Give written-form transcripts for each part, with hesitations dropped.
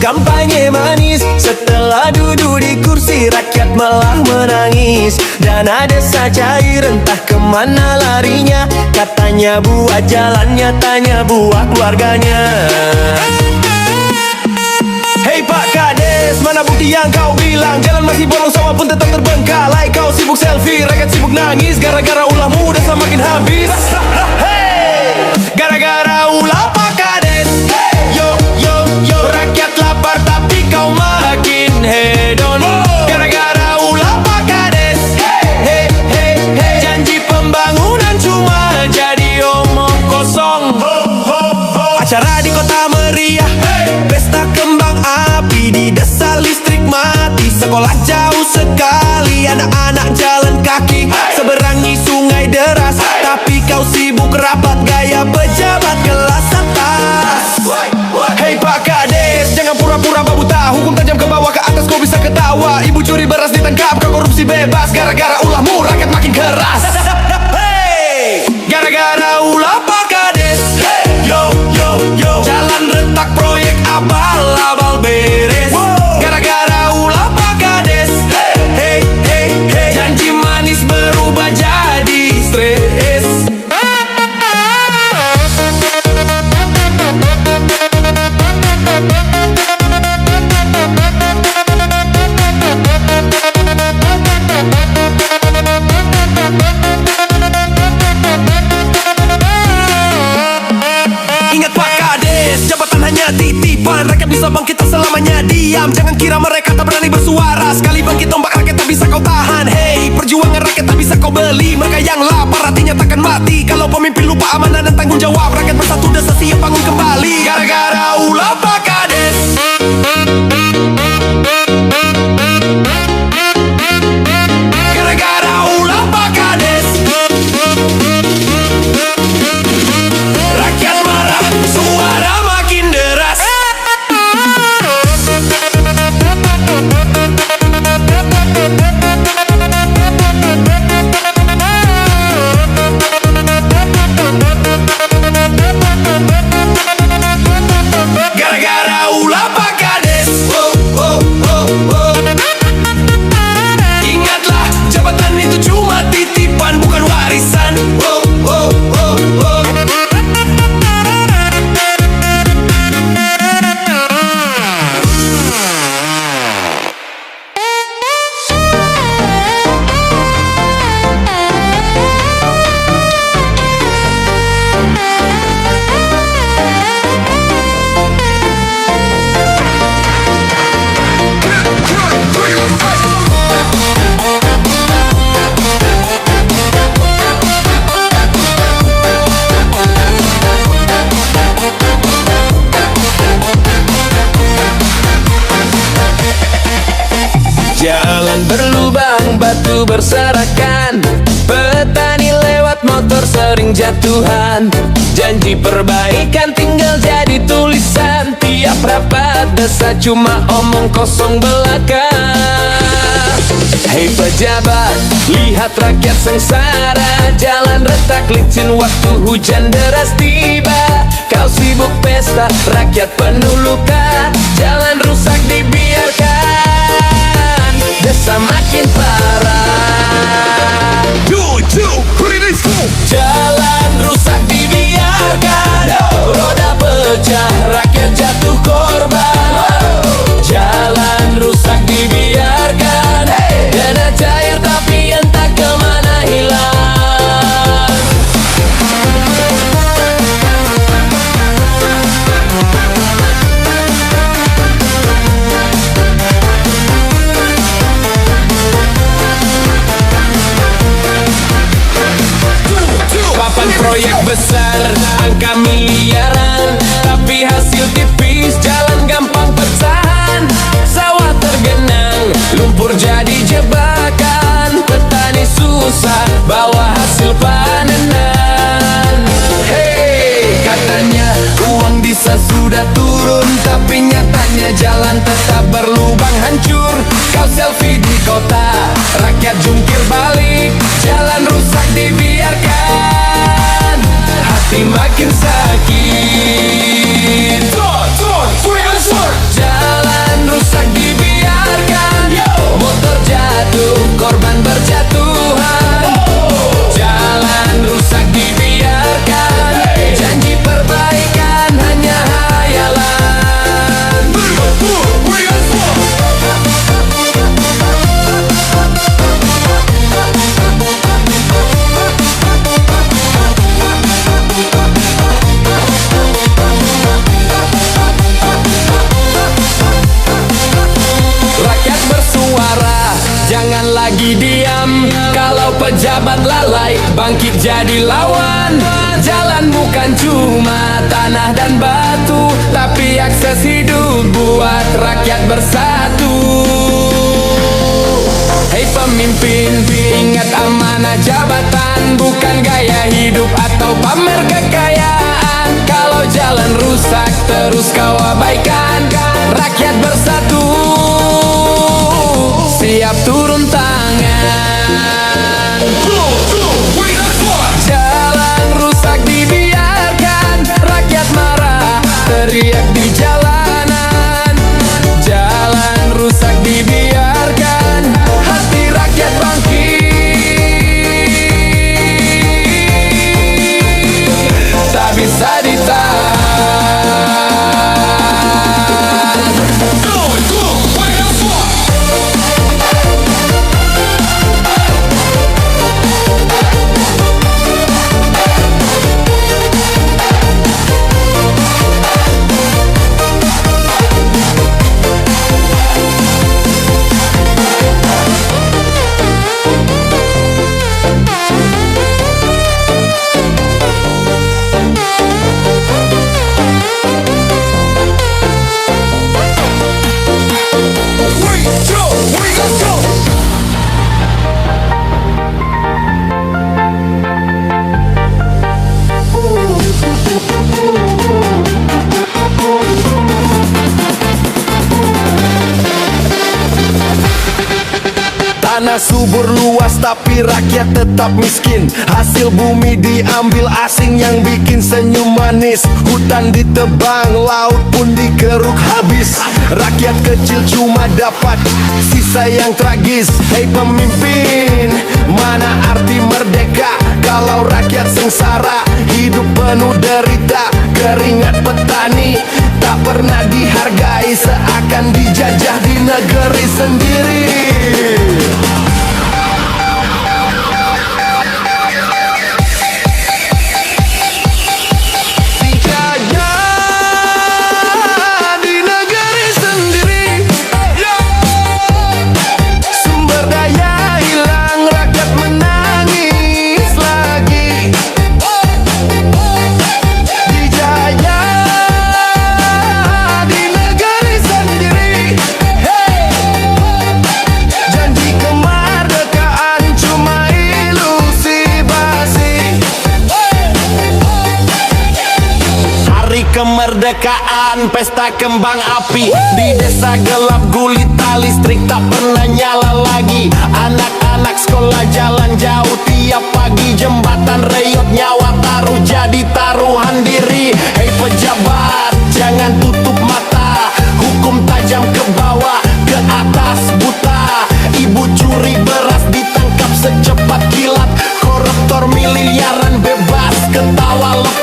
Kampanye manis, setelah duduk di kursi rakyat malah menangis. Dana desa cair entah kemana larinya. Katanya buat jalannya, tanya buat keluarganya. Hei Pak Kades, mana bukti yang kau bilang jalan masih bolong, sawah pun tetap terbengkalai. Kau sibuk selfie, rakyat sibuk nangis gara-gara ulahmu desa makin habis. Hey, gara-gara ulah Pak Kades. Yo yo yo, rakyat lapar tapi kau makin hedon. Gara-gara ulah Pak Kades. Hey hey hey, janji pembangunan cuma jadi omong kosong. Acara di kota meriah, pesta kembang api, di desa listrik mati, sekolah jauh sekali, anak-anak jalan kaki, seberangi sungai deras, tapi kau sibuk rapat gaya pejabat kelas atas. Hei Pak Kades, jangan pura-pura babu tahu, hukum tajam ke bawah ke atas kau bisa ketawa. Ibu curi beras ditangkap, kau korupsi bebas, gara-gara ulahmu rakyat makin keras. Hey, gara-gara ulah Pak Kades. Yo yo yo, jalan retak, proyek abal-abal beres. Gara-gara ulah Pak Kades. Hey hey hey, janji manis berubah jadi stres. Ingat Pak Kades, jabatan hanya titipan, rakyat bisa bangkit tak selamanya diam. Jangan kira mereka tak berani bersuara, sekali bangkit ombak rakyat tak bisa kau tahan. Hey, perjuangan rakyat tak bisa kau beli, mereka yang lapar hatinya takkan mati. Kalau pemimpin lupa amanah dan tanggung jawab, rakyat bersatu desa siap bangun kembali. Gara-gara ulah Pak Kades. Gara-gara ulah Pak Kades. Rakyat marah, suara makin deras. Gara-gara ulah Pak Kades. Ingatlah, jabatan itu cuma titipan, bukan warisan. Jalan berlubang, batu berserakan, petani lewat motor sering jatuhan. Janji perbaikan tinggal jadi tulisan, tiap rapat desa cuma omong kosong belaka. Hei pejabat, lihat rakyat sengsara, jalan retak licin waktu hujan deras tiba. Kau sibuk pesta, rakyat penuh luka, jalan rusak dibiarkan, desa makin parah. Jalan rusak dibiarkan, roda pecah, rakyat jatuh korban. Jalan rusak dibiarkan, dana cair tapi entah kemana hilang. Papan proyek besar, angka miliaran, tapi hasil tipis, jalan gampang pecahan. Sawah tergenang, lumpur jadi jebakan, petani susah bawa hasil panenan. Hey, katanya uang desa sudah turun, tapi nyatanya jalan tetap berlubang hancur. Kau selfie di kota, rakyat jungkir balik, jalan rusak dibiarkan, hati makin sakit. Jalan bangkit jadi lawan. Jalan bukan cuma tanah dan batu, tapi akses hidup buat rakyat bersatu. Hei pemimpin, ingat amanah jabatan, bukan gaya hidup atau pamer kekayaan. Kalau jalan rusak terus kau abaikan, rakyat bersatu siap turun tangan. Jalan rusak dibiarkan, rakyat marah teriak di jalanan. Jalan rusak dibiarkan, hati rakyat bangkit, tak bisa ditahan. Tanah subur luas tapi rakyat tetap miskin. Hasil bumi diambil asing yang bikin senyum manis. Hutan ditebang, laut pun dikeruk habis. Rakyat kecil cuma dapat sisa yang tragis. Hei pemimpin, mana arti merdeka kalau rakyat sengsara, hidup penuh derita. Keringat petani tak pernah dihargai, seakan dijajah di negeri sendiri. Kemerdekaan, pesta kembang api. Di desa gelap gulita listrik tak pernah nyala lagi. Anak-anak sekolah jalan jauh tiap pagi. Jembatan reyot nyawa taruh jadi taruhan diri. Hei pejabat, jangan tutup mata. Hukum tajam ke bawah, ke atas buta. Ibu curi beras ditangkap secepat kilat. Koruptor miliaran bebas ketawa lepas.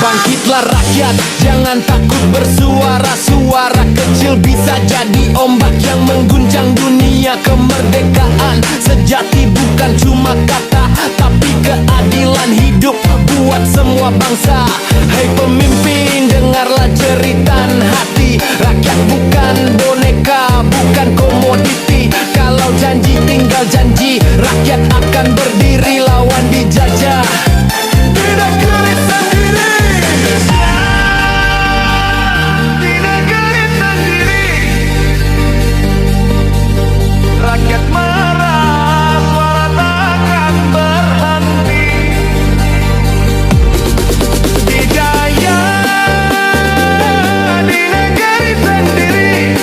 Bangkitlah rakyat, jangan takut bersuara. Suara kecil bisa jadi ombak yang mengguncang dunia. Kemerdekaan sejati bukan cuma kata, tapi keadilan hidup buat semua bangsa. Hei pemimpin, dengarlah jeritan hati. Rakyat bukan boneka, bukan komoditi. Kalau janji tinggal janji, rakyat akan berdiri lawan dijajah. Di negeri sendiri, di negeri sendiri, rakyat marah, suara takkan berhenti. Dijajah di negeri sendiri.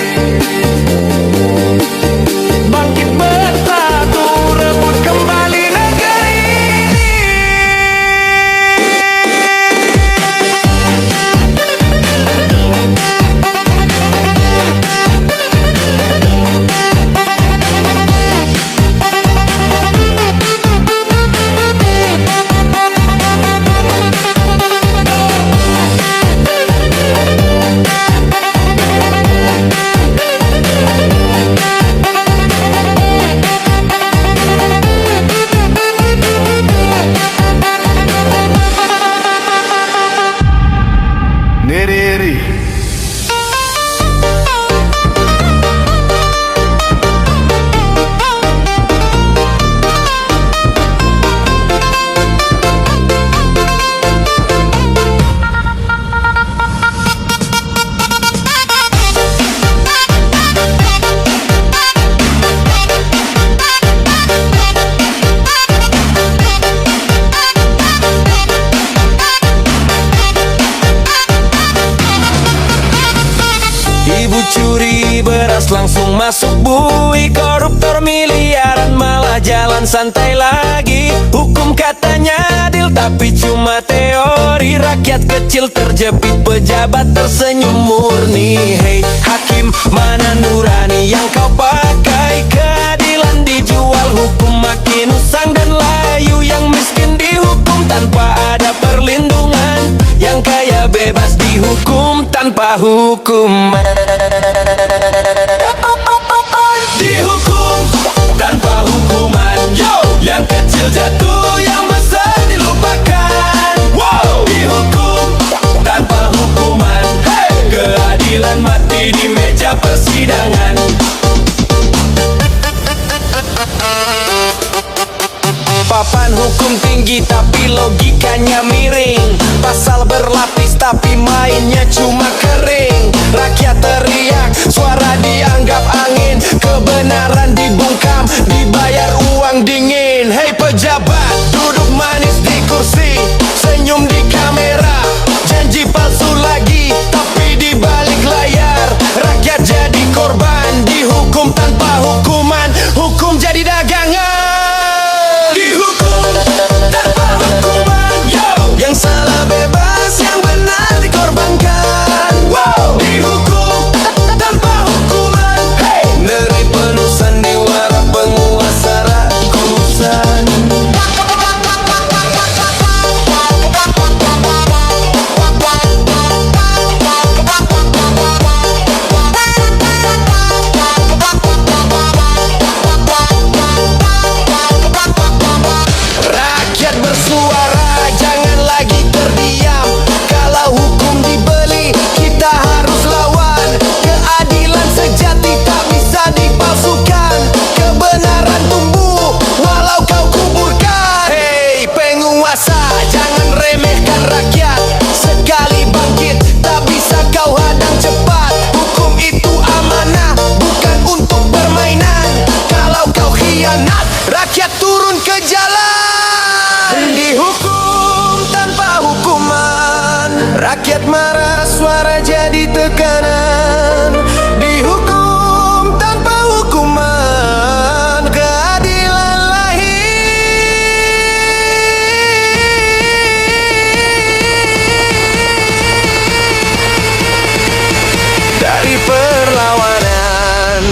santai lagi. Hukum katanya adil tapi cuma teori. Rakyat kecil terjepit, pejabat tersenyum murni. Hei hakim, mana nurani yang kau pakai? Keadilan dijual, hukum makin usang dan layu. Yang miskin dihukum tanpa ada perlindungan, yang kaya bebas dihukum tanpa hukuman. Dihukum tanpa hukuman, yo. Yang kecil jatuh, yang besar dilupakan. Wow. Dihukum tanpa hukuman, hey. Keadilan mati di meja persidangan. Papan hukum tinggi tapi logikanya miring. Pasal berlapis tapi mainnya cuma kering. Rakyat teriak, suara dianggap angin. Kebenaran dibungkam, dibayar uang dingin. Hei pejabat, duduk manis di kursi, senyum di kamera, janji palsu lagi tapi di balik layar. Rakyat jadi korban, dihukum tanpa hukuman. Hukum jadi dagangan. Dihukum tanpa hukuman, yo. Yang salah bebas, yang benar dikorbankan. Wow. Dihukum tanpa hukuman, hey. Ngeri penuh sandiwara penguasa rakusan. Rakyat bersuara, jangan lagi terdiam. Kalau hukum dibeli, kita harus lawan. Keadilan sejati tak bisa dipalsukan. Kebenaran tumbuh walau kau kuburkan. Hei penguasa, jangan remehkan rakyat. Sekali bangkit, tak bisa kau hadang cepat. Hukum itu amanah, bukan untuk permainan. Kalau kau khianat, rakyat turun ke jalan. Dihukum tanpa hukuman, rakyat marah, suara jadi tekanan. Dihukum tanpa hukuman, keadilan lahir dari perlawanan.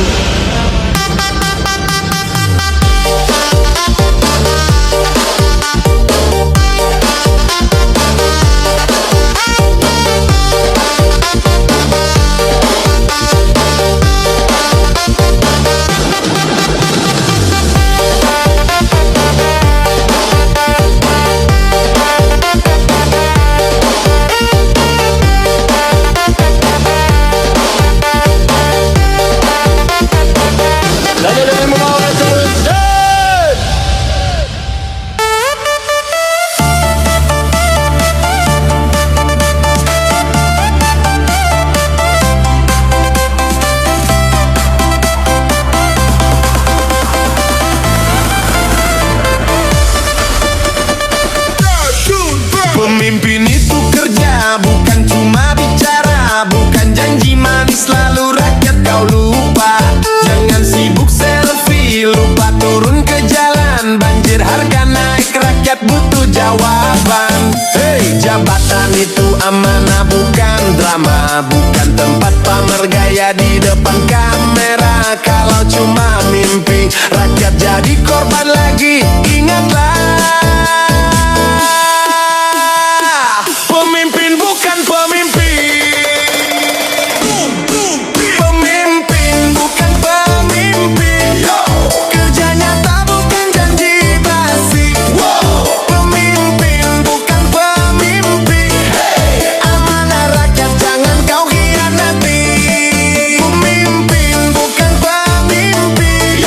Pemimpin itu kerja, bukan cuma bicara. Bukan janji manis lalu rakyat kau lupa. Jangan sibuk selfie, lupa turun ke jalan. Banjir harga naik, rakyat butuh jawaban. Hei jabatan itu amanah bukan drama. Bukan tempat pamer gaya di depan kamera. Kalau cuma mimpi, rakyat jadi korban lagi. Ingatlah, pemimpin bukan pemimpin. Pemimpin bukan pemimpin. Kerja nyata bukan janji basi. Pemimpin bukan pemimpin. Amanah rakyat jangan kau khianati. Pemimpin bukan pemimpin.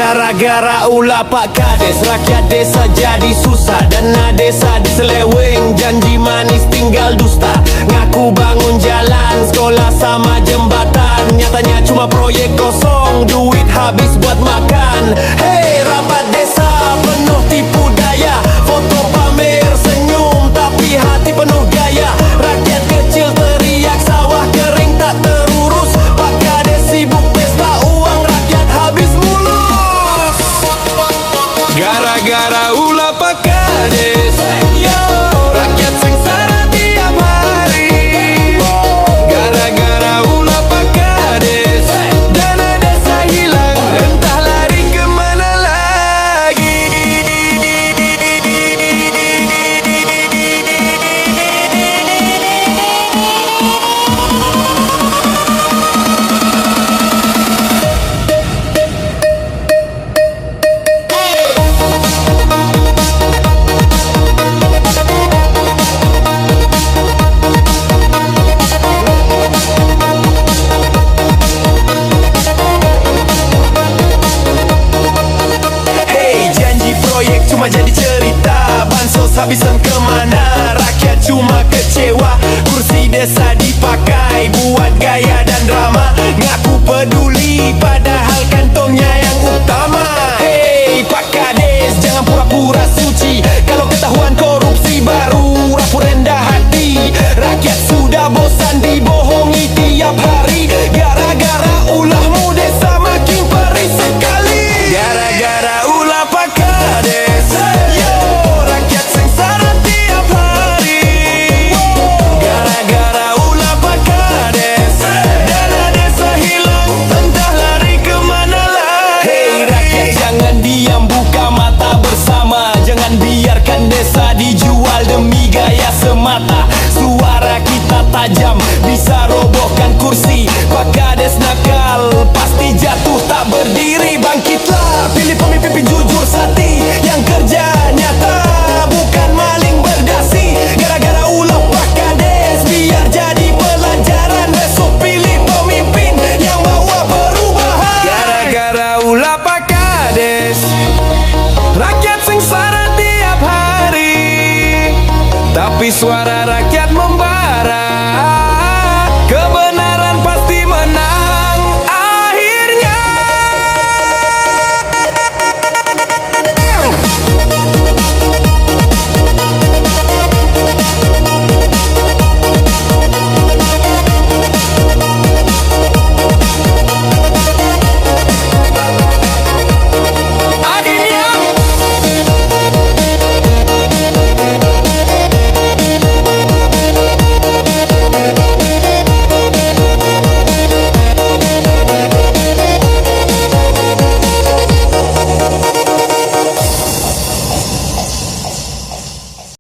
Gara-gara ulah Pak Kades, rakyat desa jadi susah. Dana desa diseleweng, janji manis tinggal dusta. Ngaku bangun jalan, sekolah sama jembatan, nyatanya cuma proyek kosong, duit habis buat makan. Hey, rapat desa penuh tipu daya, foto pamer senyum tapi hati penuh gaya. Rakyat kecil teriak, sawah kering tak terurus. Pak Kades sibuk pesta, uang rakyat habis mulus. Gara-gara ulah Pak Kades, yo, rakyat sengsara tiap hari. Gara-gara ulah Pak Kades, dana desa hilang, entah lari kemana lagi. Hey, janji proyek cuma jadi cerita, bansos habisan kemana, rakyat cuma kecewa. Kursi desa dipakai buat gaya dan drama, ngaku peduli padahal kantongnya yang utama. Hey, Pak Kades jangan pura-pura suci, kalau ketahuan korupsi baru rapuh rendah hati. Rakyat sudah bosan dibohongi tiap hari, gara-gara ulahmu desa makin perih sekali. Gara-gara ulah Pak Kades, yo, rakyat sengsara tiap hari. Gara-gara ulah Pak Kades, dana desa hilang, entah lari kemana lagi. Hey, rakyat jangan diam, buka mata bersama. Jangan biarkan desa dijual demi gaya semata. Suara kita tajam, bisa robohkan kursi. Pak Kades nakal, pasti jatuh tak berdiri. Bangkitlah, pilih pemimpin jujur sati, yang kerja nyata, bukan maling berdasi. Gara-gara ulah Pak Kades, biar jadi pelajaran, besok pilih pemimpin yang bawa perubahan. Gara-gara ulah Pak Kades, rakyat sengsara tiap hari, tapi suara rakyat